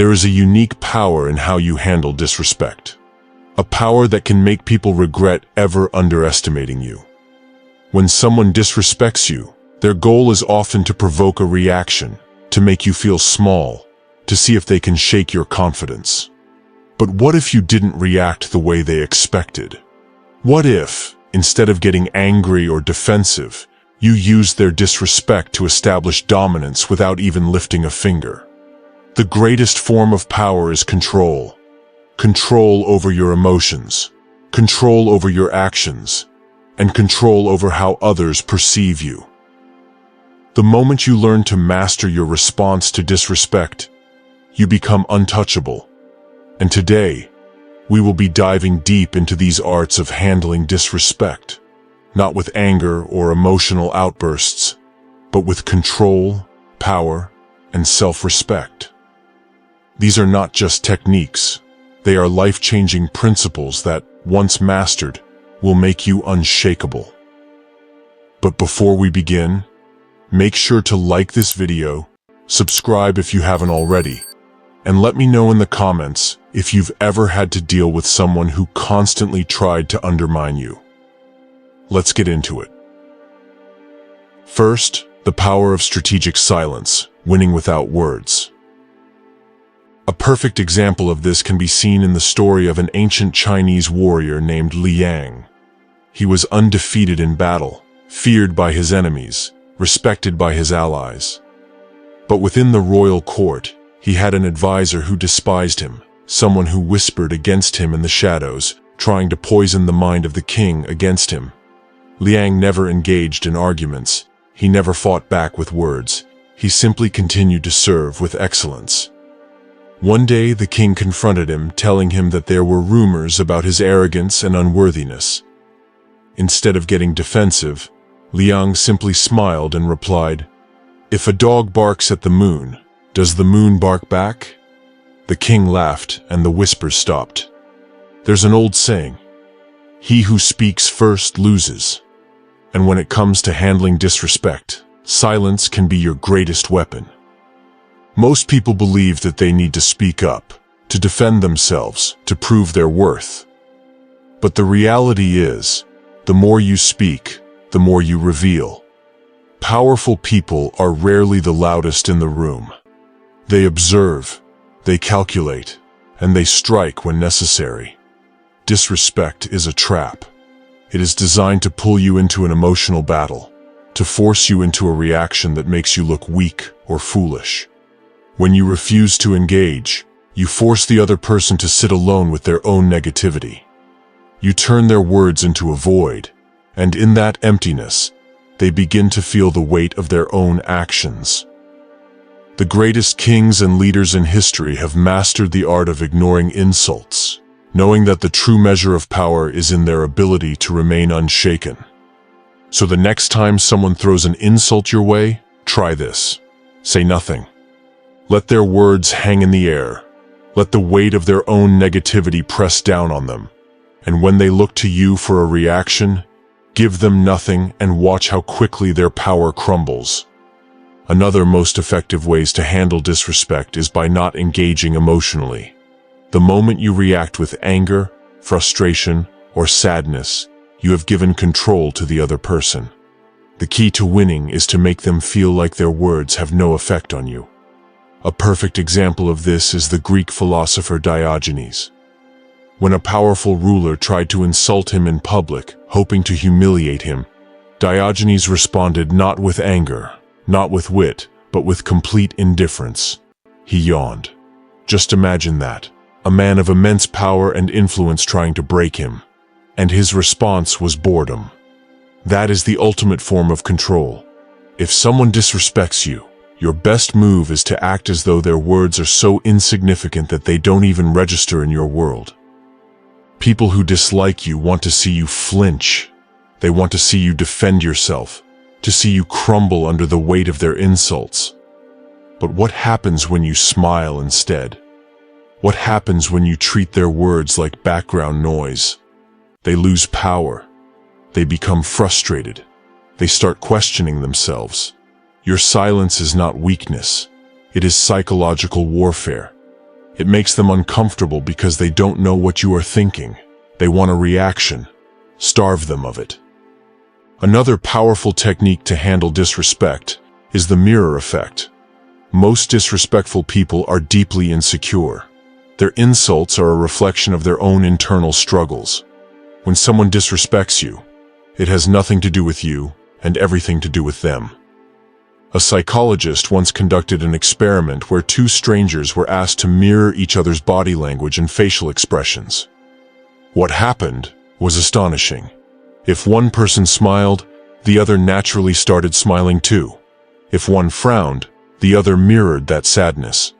There is a unique power in how you handle disrespect. A power that can make people regret ever underestimating you. When someone disrespects you, their goal is often to provoke a reaction, to make you feel small, to see if they can shake your confidence. But what if you didn't react the way they expected? What if, instead of getting angry or defensive, you used their disrespect to establish dominance without even lifting a finger? The greatest form of power is control. Control over your emotions, control over your actions, and control over how others perceive you. The moment you learn to master your response to disrespect, you become untouchable. And today, we will be diving deep into these arts of handling disrespect, not with anger or emotional outbursts, but with control, power, and self-respect. These are not just techniques. They are life-changing principles that, once mastered, will make you unshakable. But before we begin, make sure to like this video, subscribe if you haven't already, and let me know in the comments if you've ever had to deal with someone who constantly tried to undermine you. Let's get into it. First, the power of strategic silence, winning without words. A perfect example of this can be seen in the story of an ancient Chinese warrior named Liang. He was undefeated in battle, feared by his enemies, respected by his allies. But within the royal court, he had an advisor who despised him, someone who whispered against him in the shadows, trying to poison the mind of the king against him. Liang never engaged in arguments. He never fought back with words. He simply continued to serve with excellence. One day, the king confronted him, telling him that there were rumors about his arrogance and unworthiness. Instead of getting defensive, Liang simply smiled and replied, "If a dog barks at the moon, does the moon bark back?" The king laughed, and the whispers stopped. There's an old saying, "He who speaks first loses." And when it comes to handling disrespect, silence can be your greatest weapon. Most people believe that they need to speak up, to defend themselves, to prove their worth. But the reality is, the more you speak, the more you reveal. Powerful people are rarely the loudest in the room. They observe, they calculate, and they strike when necessary. Disrespect is a trap. It is designed to pull you into an emotional battle, to force you into a reaction that makes you look weak or foolish. When you refuse to engage, you force the other person to sit alone with their own negativity. You turn their words into a void, and in that emptiness, they begin to feel the weight of their own actions. The greatest kings and leaders in history have mastered the art of ignoring insults, knowing that the true measure of power is in their ability to remain unshaken. So the next time someone throws an insult your way, try this. Say nothing. Let their words hang in the air. Let the weight of their own negativity press down on them. And when they look to you for a reaction, give them nothing and watch how quickly their power crumbles. Another most effective ways to handle disrespect is by not engaging emotionally. The moment you react with anger, frustration, or sadness, you have given control to the other person. The key to winning is to make them feel like their words have no effect on you. A perfect example of this is the Greek philosopher Diogenes. When a powerful ruler tried to insult him in public, hoping to humiliate him, Diogenes responded not with anger, not with wit, but with complete indifference. He yawned. Just imagine that. A man of immense power and influence trying to break him. And his response was boredom. That is the ultimate form of control. If someone disrespects you, your best move is to act as though their words are so insignificant that they don't even register in your world. People who dislike you want to see you flinch. They want to see you defend yourself, to see you crumble under the weight of their insults. But what happens when you smile instead? What happens when you treat their words like background noise? They lose power. They become frustrated. They start questioning themselves. Your silence is not weakness. It is psychological warfare. It makes them uncomfortable because they don't know what you are thinking. They want a reaction. Starve them of it. Another powerful technique to handle disrespect is the mirror effect. Most disrespectful people are deeply insecure. Their insults are a reflection of their own internal struggles. When someone disrespects you, it has nothing to do with you and everything to do with them. A psychologist once conducted an experiment where two strangers were asked to mirror each other's body language and facial expressions. What happened was astonishing. If one person smiled, the other naturally started smiling too. If one frowned, the other mirrored that sadness.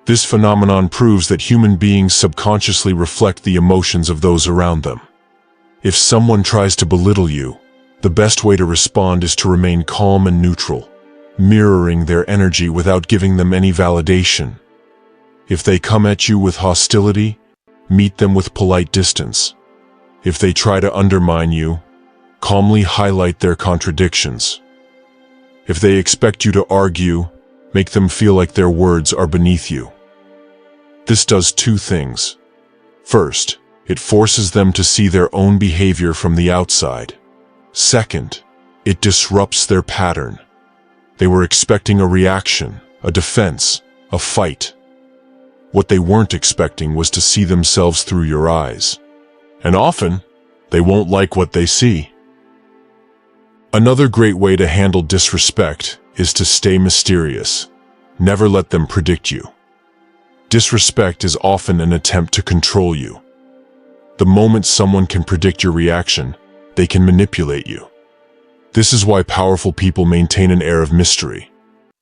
This phenomenon proves that human beings subconsciously reflect the emotions of those around them. If someone tries to belittle you, the best way to respond is to remain calm and neutral, mirroring their energy without giving them any validation. If they come at you with hostility, meet them with polite distance. If they try to undermine you, calmly highlight their contradictions. If they expect you to argue, make them feel like their words are beneath you. This does two things. First, it forces them to see their own behavior from the outside. Second, it disrupts their pattern. They were expecting a reaction, a defense, a fight. What they weren't expecting was to see themselves through your eyes. And often, they won't like what they see. Another great way to handle disrespect is to stay mysterious. Never let them predict you. Disrespect is often an attempt to control you. The moment someone can predict your reaction, they can manipulate you. This is why powerful people maintain an air of mystery.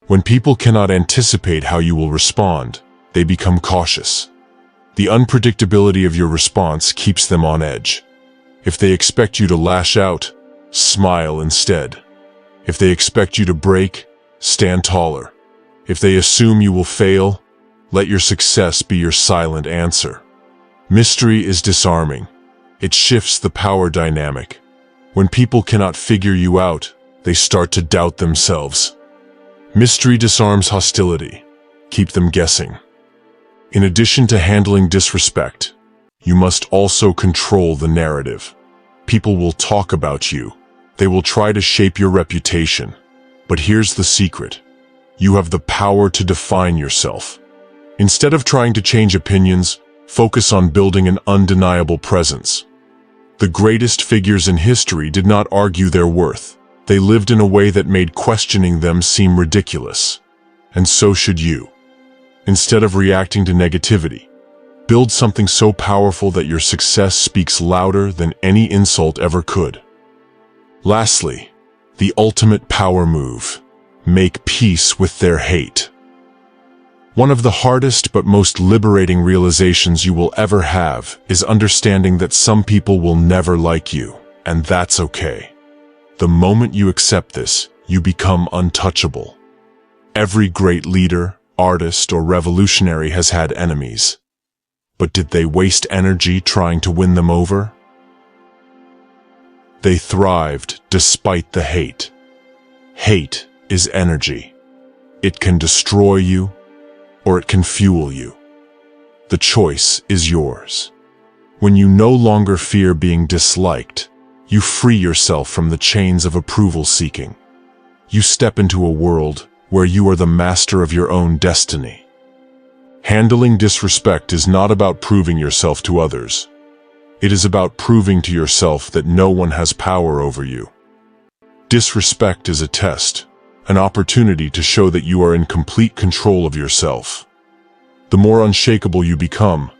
When people cannot anticipate how you will respond, they become cautious. The unpredictability of your response keeps them on edge. If they expect you to lash out, smile instead. If they expect you to break, stand taller. If they assume you will fail, let your success be your silent answer. Mystery is disarming. It shifts the power dynamic. When people cannot figure you out, they start to doubt themselves. Mystery disarms hostility. Keep them guessing. In addition to handling disrespect, you must also control the narrative. People will talk about you. They will try to shape your reputation. But here's the secret. You have the power to define yourself. Instead of trying to change opinions, focus on building an undeniable presence. The greatest figures in history did not argue their worth. They lived in a way that made questioning them seem ridiculous. And so should you. Instead of reacting to negativity, build something so powerful that your success speaks louder than any insult ever could. Lastly, the ultimate power move. Make peace with their hate. One of the hardest but most liberating realizations you will ever have is understanding that some people will never like you, and that's okay. The moment you accept this, you become untouchable. Every great leader, artist, or revolutionary has had enemies. But did they waste energy trying to win them over? They thrived despite the hate. Hate is energy. It can destroy you, or it can fuel you. The choice is yours. When you no longer fear being disliked, you free yourself from the chains of approval seeking. You step into a world where you are the master of your own destiny. Handling disrespect is not about proving yourself to others. It is about proving to yourself that no one has power over you. Disrespect is a test, an opportunity to show that you are in complete control of yourself. The more unshakable you become,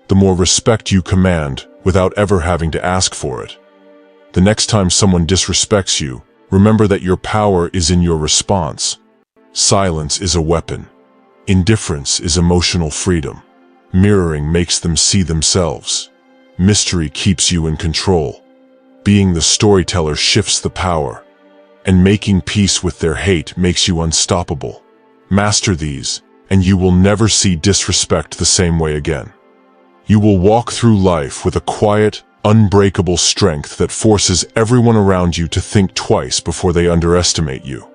the more respect you command without ever having to ask for it. The next time someone disrespects you, remember that your power is in your response. Silence is a weapon. Indifference is emotional freedom. Mirroring makes them see themselves. Mystery keeps you in control. Being the storyteller shifts the power. And making peace with their hate makes you unstoppable. Master these, and you will never see disrespect the same way again. You will walk through life with a quiet, unbreakable strength that forces everyone around you to think twice before they underestimate you.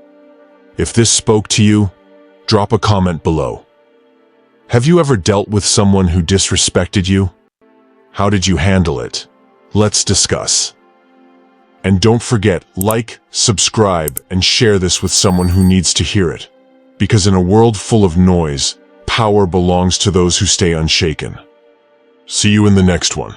If this spoke to you, drop a comment below. Have you ever dealt with someone who disrespected you? How did you handle it? Let's discuss. And don't forget, like, subscribe, and share this with someone who needs to hear it. Because in a world full of noise, power belongs to those who stay unshaken. See you in the next one.